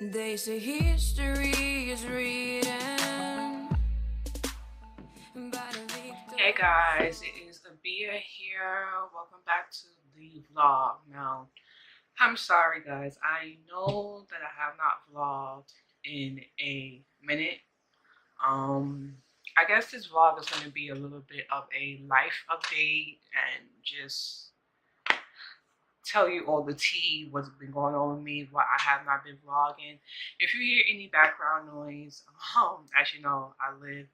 They say history is written by the victor. Hey guys, it is Abia here. Welcome back to the vlog. Now, I'm sorry guys. I know that I have not vlogged in a minute. I guess this vlog is going to be a little bit of a life update and just tell you all the tea, what's been going on with me, why I have not been vlogging. If you hear any background noise, as you know, I live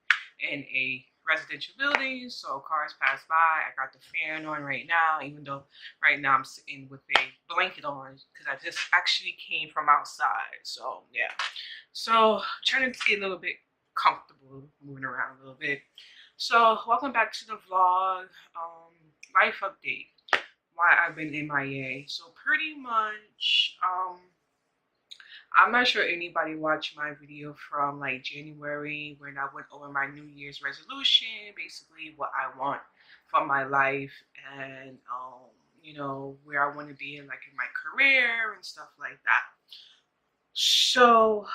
in a residential building, so cars pass by. I got the fan on right now, even though right now I'm sitting with a blanket on because I just actually came from outside. So yeah, so trying to get a little bit comfortable moving around a little bit. So welcome back to the vlog. Life update, why I've been MIA. So pretty much, I'm not sure anybody watched my video from like January when I went over my New Year's resolution, basically what I want from my life and you know, where I want to be in like in my career and stuff like that. So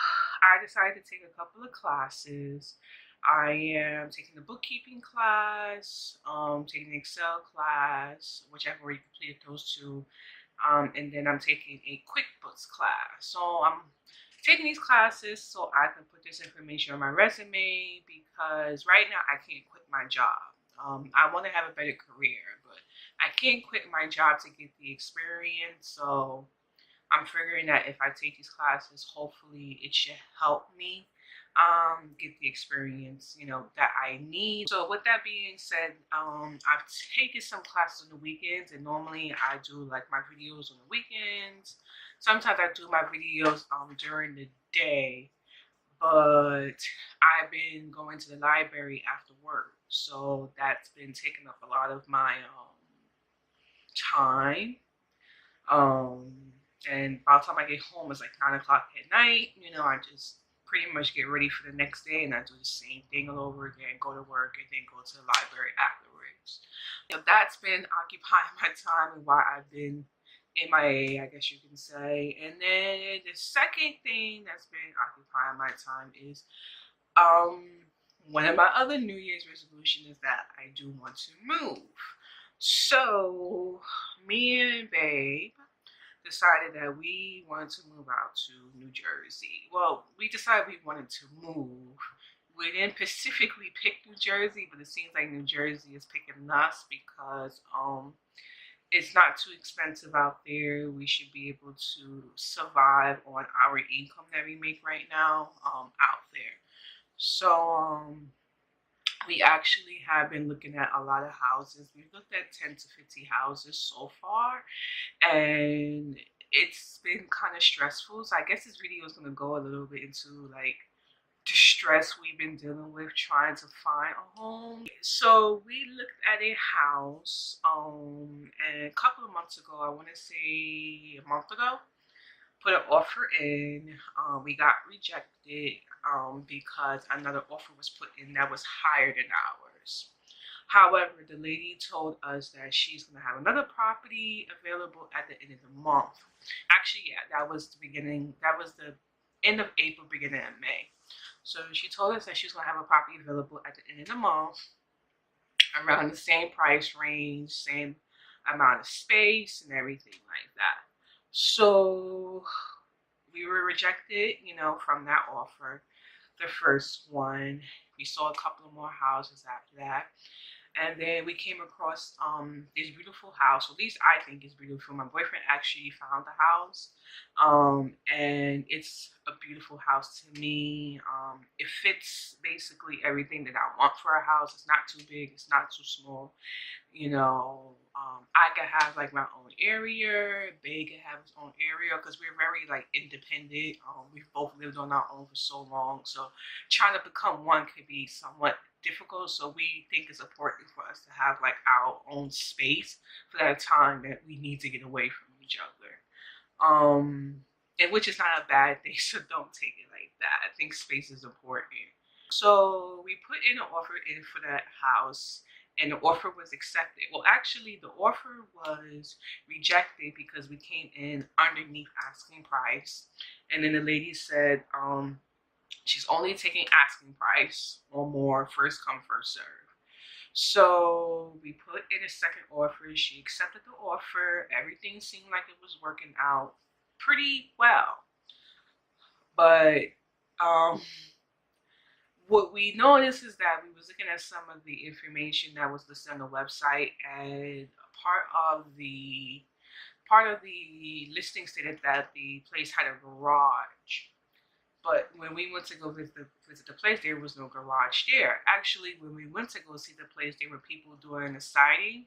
I decided to take a couple of classes. I am taking the bookkeeping class, taking the Excel class, which I've already completed those two, and then I'm taking a QuickBooks class. So I'm taking these classes so I can put this information on my resume because right now I can't quit my job. I want to have a better career, but I can't quit my job to get the experience. So I'm figuring that if I take these classes, hopefully it should help me get the experience, you know, that I need. So with that being said, I've taken some classes on the weekends, and normally I do like my videos on the weekends. Sometimes I do my videos during the day, but I've been going to the library after work, so that's been taking up a lot of my time. And by the time I get home, it's like 9 o'clock at night. You know, I just pretty much get ready for the next day, and I do the same thing all over again, go to work, and then go to the library afterwards. So that's been occupying my time and why I've been MIA, I guess you can say. And then the second thing that's been occupying my time is one of my other New Year's resolutions is that I do want to move. So me and Babe decided that we wanted to move out to New Jersey. Well, we decided we wanted to move. We didn't specifically pick New Jersey, but it seems like New Jersey is picking us because it's not too expensive out there. We should be able to survive on our income that we make right now out there. So we actually have been looking at a lot of houses. We've looked at 10 to 50 houses so far, and it's been kind of stressful. So I guess this video is going to go a little bit into like the stress we've been dealing with trying to find a home. So we looked at a house and a couple of months ago, I want to say a month ago, put an offer in. We got rejected because another offer was put in that was higher than ours. However, the lady told us that she's going to have another property available at the end of the month. Actually, yeah, that was the beginning. That was the end of April, beginning of May. So she told us that she's going to have a property available at the end of the month around the same price range, same amount of space and everything like that. So we were rejected, you know, from that offer, the first one. We saw a couple of more houses after that. And then we came across this beautiful house. Well, at least I think it's beautiful. My boyfriend actually found the house. And it's a beautiful house to me. It fits basically everything that I want for a house. It's not too big, it's not too small. You know, I can have like my own area. Bae can have his own area because we're very like independent. We've both lived on our own for so long, so trying to become one could be somewhat difficult. So we think it's important for us to have like our own space for that time that we need to get away from each other. And which is not a bad thing, so don't take it like that. I think space is important. So we put in an offer in for that house, and the offer was accepted. Well, actually, the offer was rejected because we came in underneath asking price. And then the lady said she's only taking asking price or more, first come, first serve. So we put in a second offer. She accepted the offer. Everything seemed like it was working out pretty well. But what we noticed is that we was looking at some of the information that was listed on the website, and part of the listing stated that the place had a garage. But when we went to go visit the place, there was no garage there. Actually, when we went to go see the place, there were people doing the siding,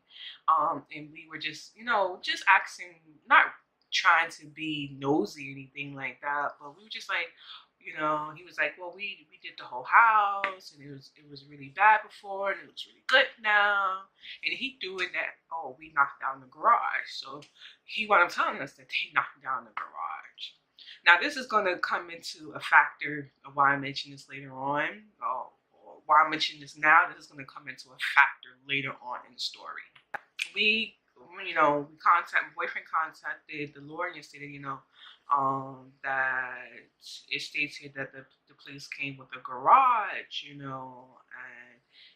and we were just, just asking, not trying to be nosy or anything like that, but we were just like, he was like, well, we did the whole house, and it was really bad before, and it was really good now, and he doing that. Oh, we knocked down the garage, so he wound up telling us that they knocked down the garage. Now, this is going to come into a factor of why I mention this later on, or why I mention this now. This is going to come into a factor later on in the story. My boyfriend contacted the lawyer and stated, that it states here that the place came with a garage, and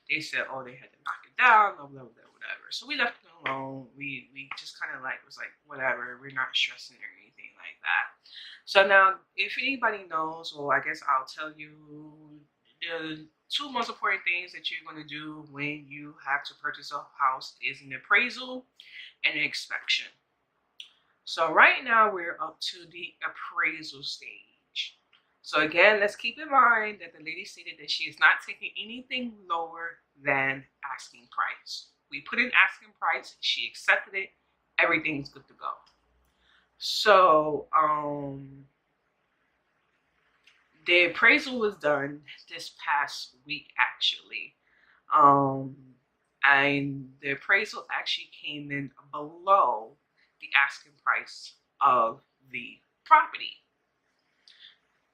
they said, oh, they had to knock it down, blah, blah, blah, whatever. So we left it alone. We just kind of was like, whatever, we're not stressing or anything like that. So now, if anybody knows, or I guess I'll tell you, the two most important things that you're going to do when you have to purchase a house is an appraisal and an inspection. So right now we're up to the appraisal stage. So again, let's keep in mind that the lady stated that she is not taking anything lower than asking price. We put in asking price, she accepted it, everything's good to go. So the appraisal was done this past week, actually. And the appraisal actually came in below the asking price of the property.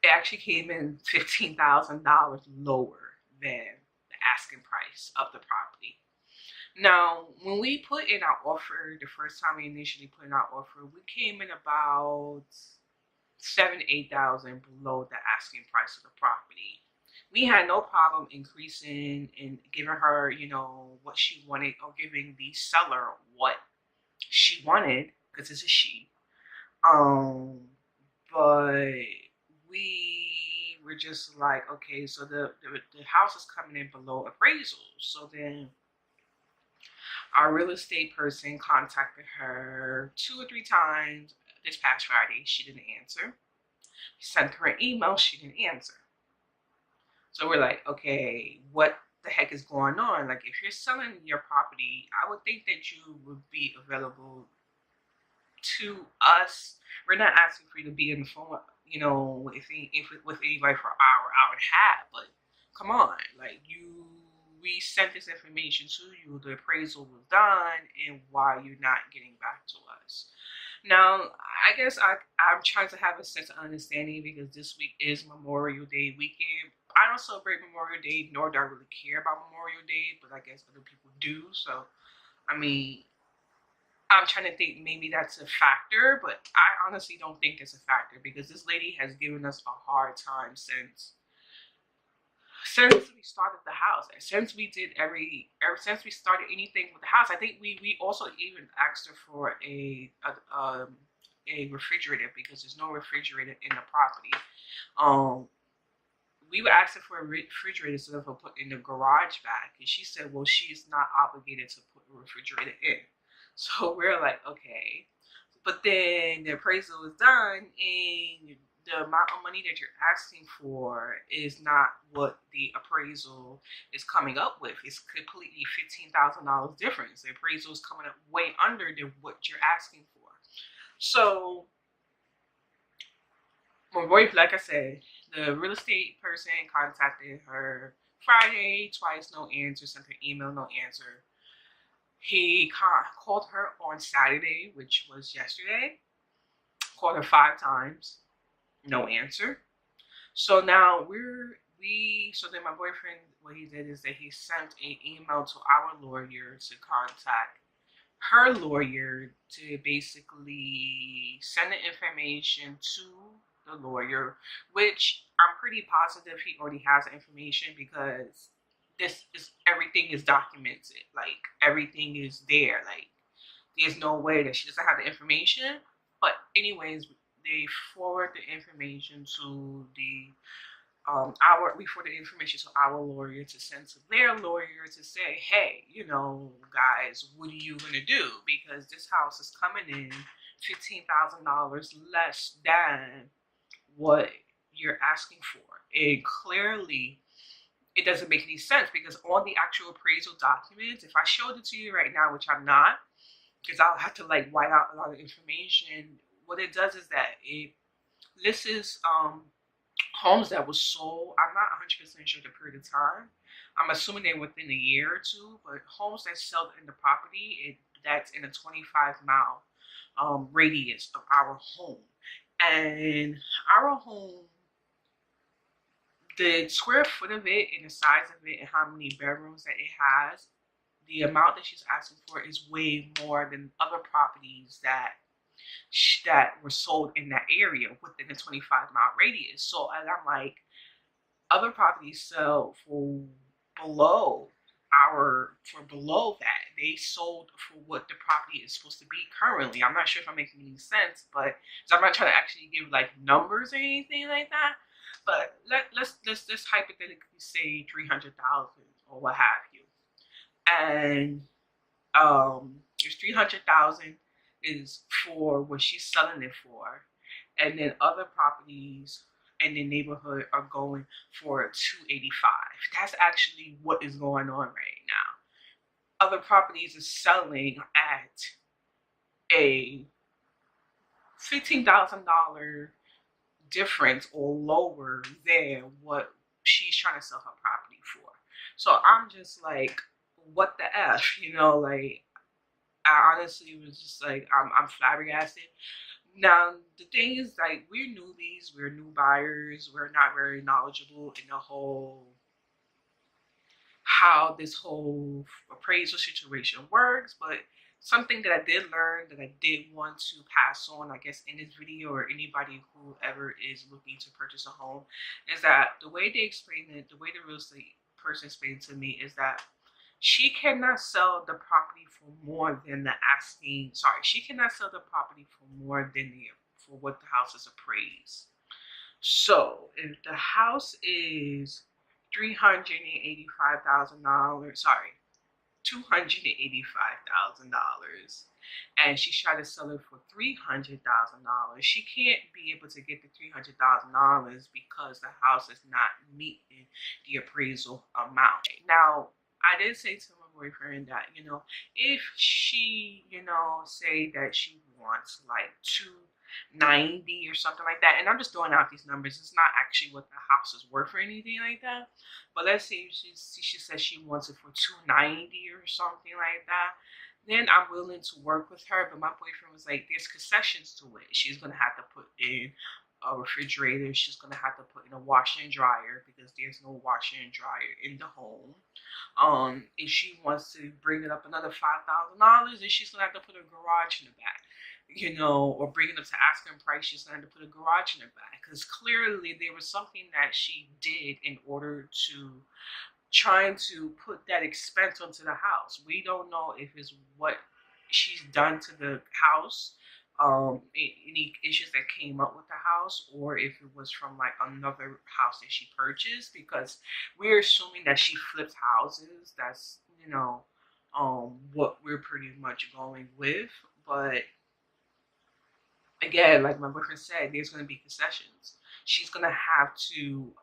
It actually came in $15,000 lower than the asking price of the property. Now, when we put in our offer, the first time we initially put in our offer, we came in about $7,000 to $8,000 below the asking price of the property. We had no problem increasing and giving her, what she wanted, or giving the seller what she wanted, because it's a she. But we were just like, okay, so the house is coming in below appraisal. So then our real estate person contacted her 2 or 3 times this past Friday. She didn't answer. We sent her an email. She didn't answer. So we're like, okay, what the heck is going on? Like, if you're selling your property, I would think that you would be available to us. We're not asking for you to be in the phone, with anybody for an hour and a half. But come on, we sent this information to you. The appraisal was done, and why you're not getting back to us? Now, I guess I'm trying to have a sense of understanding, because this week is Memorial Day weekend. I don't celebrate Memorial Day, nor do I really care about Memorial Day, but I guess other people do. So, I'm trying to think, maybe that's a factor, but I honestly don't think that's a factor, because this lady has given us a hard time since we started the house, and since we did since we started anything with the house. I think we also even asked her for a refrigerator, because there's no refrigerator in the property. We were asking for a refrigerator instead of putting the garage back, and she said, well, she's not obligated to put a refrigerator in. So we're like, okay. But then the appraisal is done, and the amount of money that you're asking for is not what the appraisal is coming up with. It's completely $15,000 difference. The appraisal is coming up way under than what you're asking for. So, my boyfriend, like I said, the real estate person contacted her Friday, twice, no answer, sent her email, no answer. He called her on Saturday, which was yesterday, called her 5 times, no answer. So now we're so then my boyfriend, what he did is that he sent an email to our lawyer to contact her lawyer to basically send the information to the lawyer, which I'm pretty positive he already has the information because this is everything is documented. Like everything is there. Like there's no way that she doesn't have the information. But anyways, they forward the information to the we forward the information to our lawyer to send to their lawyer to say, hey, you know, guys, what are you gonna do? Because this house is coming in $15,000 less than what you're asking for. And clearly it doesn't make any sense because on the actual appraisal documents, if I showed it to you right now, which I'm not, because I'll have to like white out a lot of information, what it does is that it lists homes that was sold. I'm not 100% sure the period of time. I'm assuming they're within a year or two, but homes that sell in the property, that's in a 25-mile radius of our home. And our home, the square foot of it and the size of it and how many bedrooms that it has, the amount that she's asking for is way more than other properties that were sold in that area within a 25-mile radius. So, and I'm like, other properties sell for below below that. They sold for what the property is supposed to be currently. I'm not sure if I'm making any sense, but so I'm not trying to actually give like numbers or anything like that. But let's hypothetically say 300,000 or what have you, and there's 300,000 is for what she's selling it for, and then other properties in the neighborhood are going for 285. That's actually what is going on right now. Other properties are selling at a $15,000 difference or lower than what she's trying to sell her property for. So I'm just like, what the F, you know, like I honestly was just like, I'm flabbergasted. Now the thing is, like, we're newbies, we're new buyers, we're not very knowledgeable in the whole how this whole appraisal situation works, but something that I did learn that I did want to pass on, I guess, in this video or anybody who ever is looking to purchase a home, is that the way they explain it, the way the real estate person explained it to me is that she cannot sell the property for more than the asking. Sorry, she cannot sell the property for more than for what the house is appraised. So if the house is $385,000, sorry, $285,000, and she's trying to sell it for $300,000, she can't be able to get the $300,000 because the house is not meeting the appraisal amount. Now, I did say to my boyfriend that, you know, if she, you know, say that she wants like 290 or something like that, and I'm just throwing out these numbers, it's not actually what the house is worth or anything like that, but let's say she says she wants it for 290 or something like that, then I'm willing to work with her. But my boyfriend was like, there's concessions to it. She's gonna have to put in a refrigerator, she's gonna have to put in a washer and dryer because there's no washer and dryer in the home. If she wants to bring it up another $5,000, then she's gonna have to put a garage in the back, you know, or bring it up to asking price, she's gonna have to put a garage in the back. Because clearly there was something that she did in order to trying to put that expense onto the house. We don't know if it's what she's done to the house, any issues that came up with the house, or if it was from like another house that she purchased, because we're assuming that she flipped houses. That's, you know, what we're pretty much going with. But again, like my boyfriend said, there's going to be concessions. She's going to have to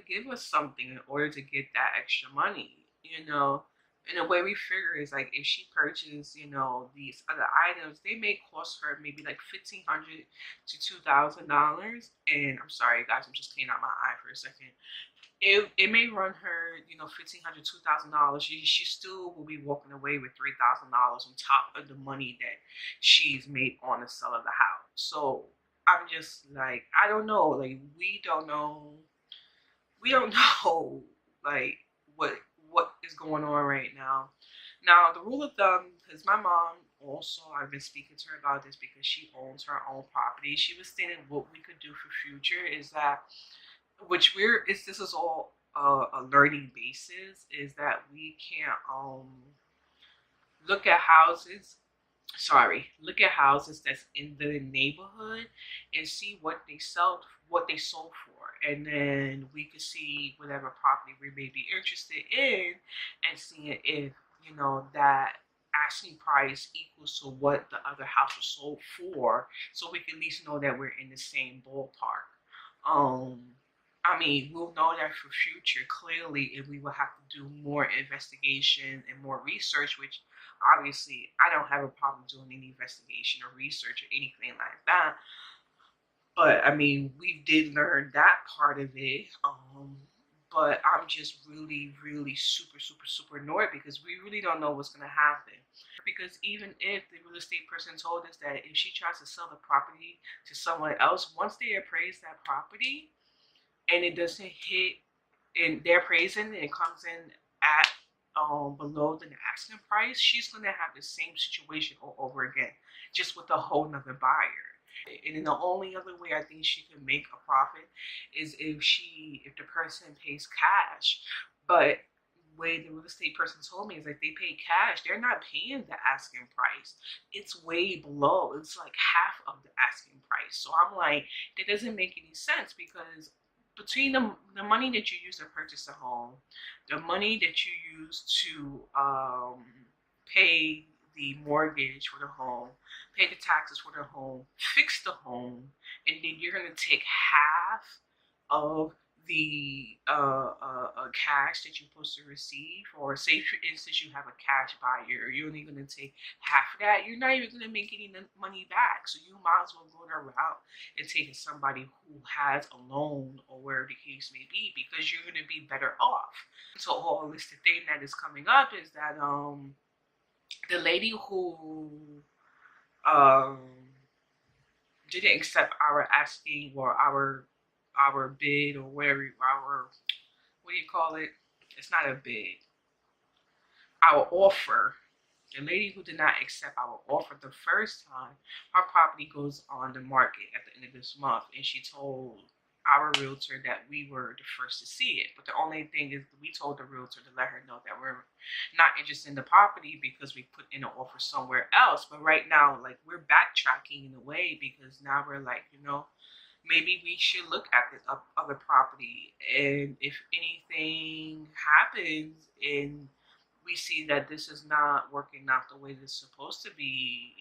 give us something in order to get that extra money, you know. And the way we figure is like, if she purchased, you know, these other items, they may cost her maybe like $1,500 to $2,000. And I'm sorry, guys, I'm just cleaning out my eye for a second. It may run her, you know, $1,500, $2,000. She still will be walking away with $3,000 on top of the money that she's made on the sale of the house. So I'm just like, I don't know. Like, we don't know like what what is going on right now. Now the rule of thumb, because my mom also, I've been speaking to her about this because she owns her own property. She was saying what we could do for future is that, which we're is this is all a learning basis, is that we can't look at houses look at houses that's in the neighborhood and see what they sold for, and then we could see whatever property we may be interested in and seeing if that asking price equals to what the other house was sold for, so we can at least know that we're in the same ballpark. um I mean, we'll know that for future clearly, and we will have to do more investigation and more research, which obviously I don't have a problem doing any investigation or research or anything like that. But I mean, we did learn that part of it. But I'm just really, really super, super, super annoyed because we really don't know what's going to happen. Because even if the real estate person told us that if she tries to sell the property to someone else, once they appraise that property and it doesn't hit, and they're praising and it comes in at below the asking price, she's gonna have the same situation all over again, just with a whole nother buyer. And then the only other way I think she can make a profit is if the person pays cash. But way the real estate person told me is like, they pay cash, they're not paying the asking price. It's way below. It's like half of the asking price. So I'm like, that doesn't make any sense, because between the money that you use to purchase a home, the money that you use to pay the mortgage for the home, pay the taxes for the home, fix the home, and then you're gonna take half of the cash that you're supposed to receive, or say for instance you have a cash buyer, you're only going to take half of that, you're not even going to make any money back. So you might as well go the route and take somebody who has a loan or where the case may be, because you're going to be better off. So all this the thing that is coming up is that the lady who um didn't accept our asking, or our bid, or whatever, our, what do you call it? It's not a bid. Our offer. The lady who did not accept our offer the first time, her property goes on the market at the end of this month, and she told our realtor that we were the first to see it. But the only thing is, we told the realtor to let her know that we're not interested in the property because we put in an offer somewhere else. But right now, like, we're backtracking in a way, because now we're like, maybe we should look at this other property, and if anything happens and we see that this is not working out the way it's supposed to be,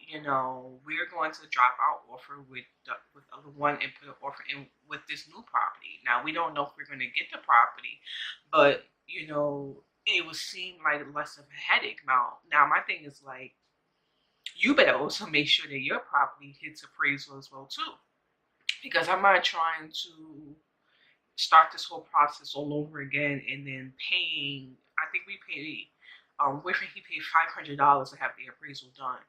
we're going to drop our offer with the other one and put an offer in with this new property. Now, we don't know if we're going to get the property, but it would seem like less of a headache. Now my thing is like, you better also make sure that your property hits appraisal as well too, because I'm not trying to start this whole process all over again and then paying. I think we paid. He paid $500 to have the appraisal done,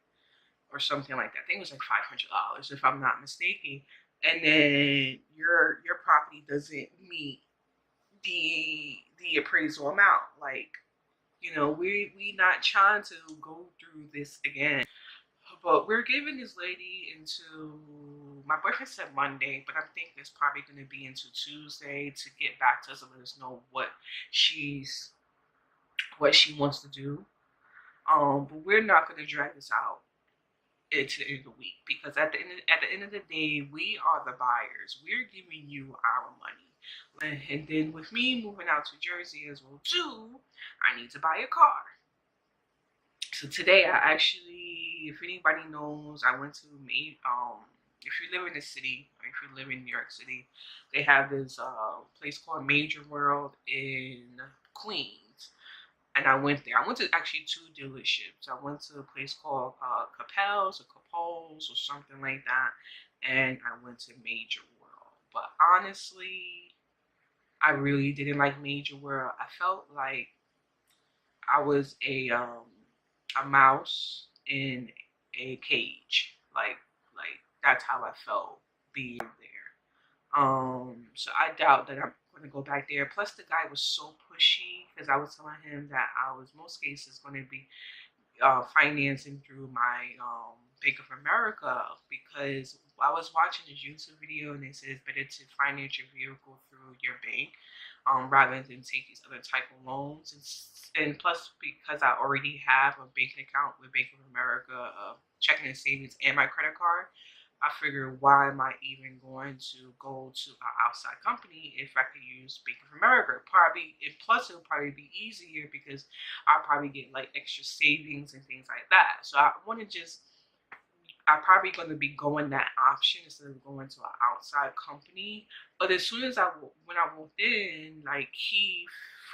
or something like that. I think it was like $500 if I'm not mistaken. And then your property doesn't meet the appraisal amount. Like, we not trying to go through this again. But we're giving this lady into, my boyfriend said Monday, but I'm thinking it's probably going to be into Tuesday to get back to us and let us know what she wants to do. But we're not going to drag this out into the end of the week, because at the end of the day, we are the buyers. We're giving you our money. And then with me moving out to Jersey as well too, I need to buy a car. So today I actually, if anybody knows, I went to if you live in the city, or if you live in New York City, they have this place called Major World in Queens. And I went there. I went to actually 2 dealerships. I went to a place called Capels or something like that. And I went to Major World. But honestly, I really didn't like Major World. I felt like I was a mouse in a cage. Like that's how I felt be there. So I doubt that I'm going to go back there. Plus, the guy was so pushy because I was telling him that I was most cases going to be financing through my Bank of America, because I was watching this YouTube video and it says better to finance your vehicle through your bank rather than take these other type of loans. And plus, because I already have a banking account with Bank of America, checking and savings, and my credit card, I figured, why am I even going to go to an outside company if I could use Bank of America? Probably, and plus it'll probably be easier because I'll probably get like extra savings and things like that. So I want to just, I'm probably going to be going that option instead of going to an outside company. But as soon as when I walked in, like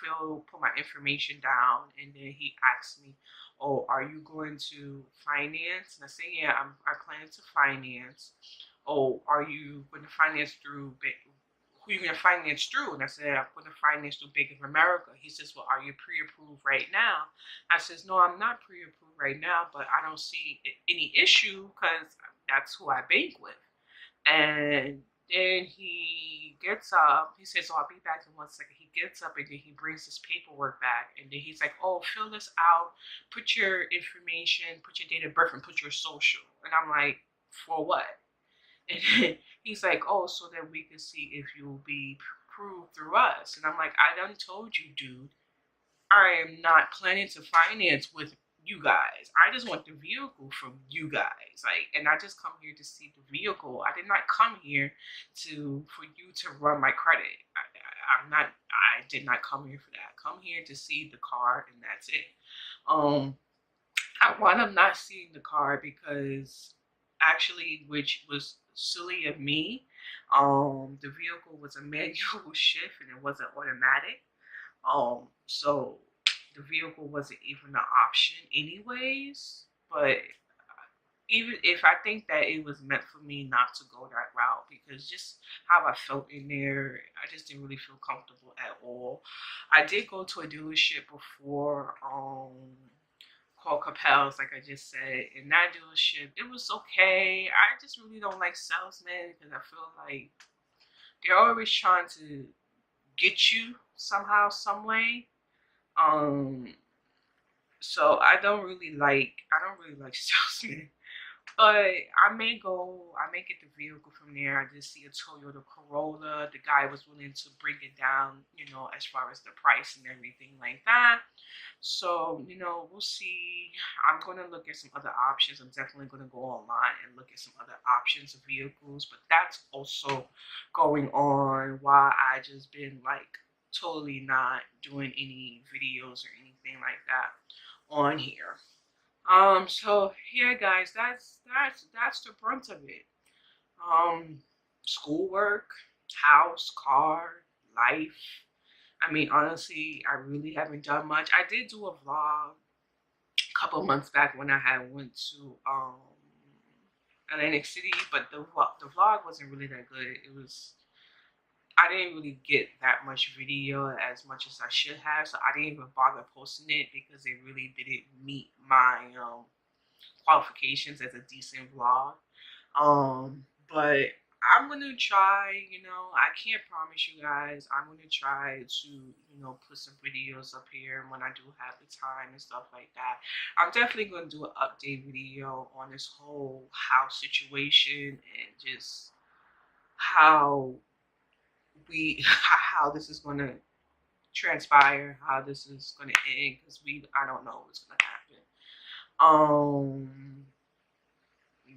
put my information down, and then he asked me, "Oh, are you going to finance?" And I said, "Yeah, I plan to finance." "Oh, are you going to finance through who are you going to finance through?" And I said, "I'm going to finance through Bank of America." He says, "Well, are you pre-approved right now?" I says, "No, I'm not pre-approved right now, but I don't see any issue because that's who I bank with." And then he gets up. He says, "Oh, I'll be back in 1 second." He gets up and then he brings his paperwork back. And then he's like, "Oh, fill this out. Put your information, put your date of birth, and put your social." And I'm like, "For what?" And then he's like, "Oh, so that we can see if you'll be approved through us." And I'm like, "I done told you, dude, I am not planning to finance with you guys. I just want the vehicle from you guys. Like, and I just come here to see the vehicle. I did not come here for you to run my credit. I did not come here for that. I come here to see the car, and that's it." I wound up not seeing the car because, actually, which was silly of me, the vehicle was a manual shift and it wasn't automatic. So the vehicle wasn't even an option anyways. But even if, I think that it was meant for me not to go that route, because just how I felt in there, I just didn't really feel comfortable at all. I did go to a dealership before, called Capel's, like I just said. In that dealership, it was okay. I just really don't like salesmen because I feel like they're always trying to get you somehow, some way. Um, so I don't really like salesmen. But I may get the vehicle from there. I did see a Toyota Corolla. The guy was willing to bring it down, as far as the price and everything like that. So, we'll see. I'm going to look at some other options. I'm definitely going to go online and look at some other options of vehicles. But that's also going on while I just been like totally not doing any videos or anything like that on here. So yeah, guys, that's the brunt of it. Um, Schoolwork, house, car, life. I mean, honestly, I really haven't done much. I did do a vlog a couple months back when I had went to Atlantic City, but the vlog wasn't really that good. I didn't really get that much video as much as I should have, so I didn't even bother posting it because it really didn't meet my qualifications as a decent vlog. But I'm gonna try, I can't promise you guys. I'm gonna try to, put some videos up here when I do have the time and stuff like that. I'm definitely gonna do an update video on this whole house situation and just how how this is gonna transpire, how this is gonna end, because I don't know what's gonna happen.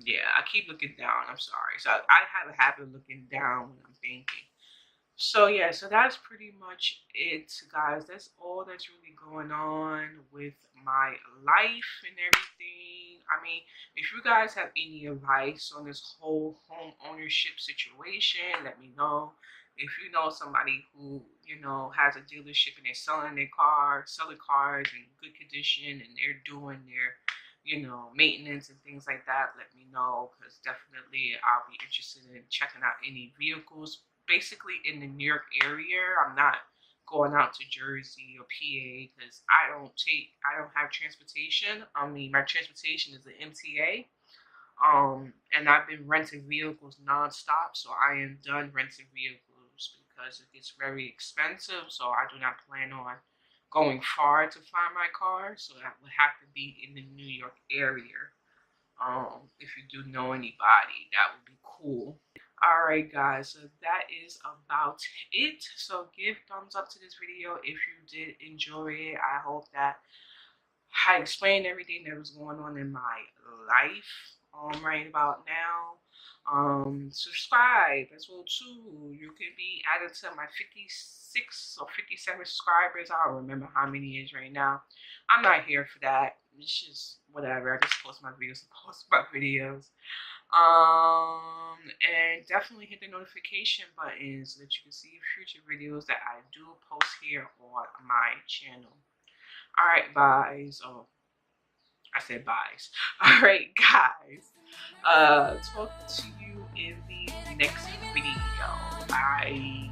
Yeah, I keep looking down. I'm sorry. So I have a habit of looking down when I'm thinking. So yeah, so that's pretty much it, guys. That's all that's really going on with my life and everything. I mean, if you guys have any advice on this whole home ownership situation, let me know. If you know somebody who, has a dealership and they're selling cars in good condition, and they're doing their maintenance and things like that, let me know, because definitely I'll be interested in checking out any vehicles basically in the New York area. I'm not going out to Jersey or PA because I don't have transportation. I mean, my transportation is the MTA. And I've been renting vehicles nonstop, so I am done renting vehicles because it gets very expensive. So I do not plan on going far to find my car. So that would have to be in the New York area. If you do know anybody, that would be cool. All right, guys, so that is about it. So give thumbs up to this video if you did enjoy it. I hope that I explained everything that was going on in my life right about now. Subscribe as well too. You can be added to my 56 or 57 subscribers. I don't remember how many it is right now. I'm not here for that. It's just whatever. I just post my videos and post my videos. And definitely hit the notification button so that you can see future videos that I do post here on my channel. All right, guys. Oh, I said buys. All right, guys. Talk to you in the next video. Bye.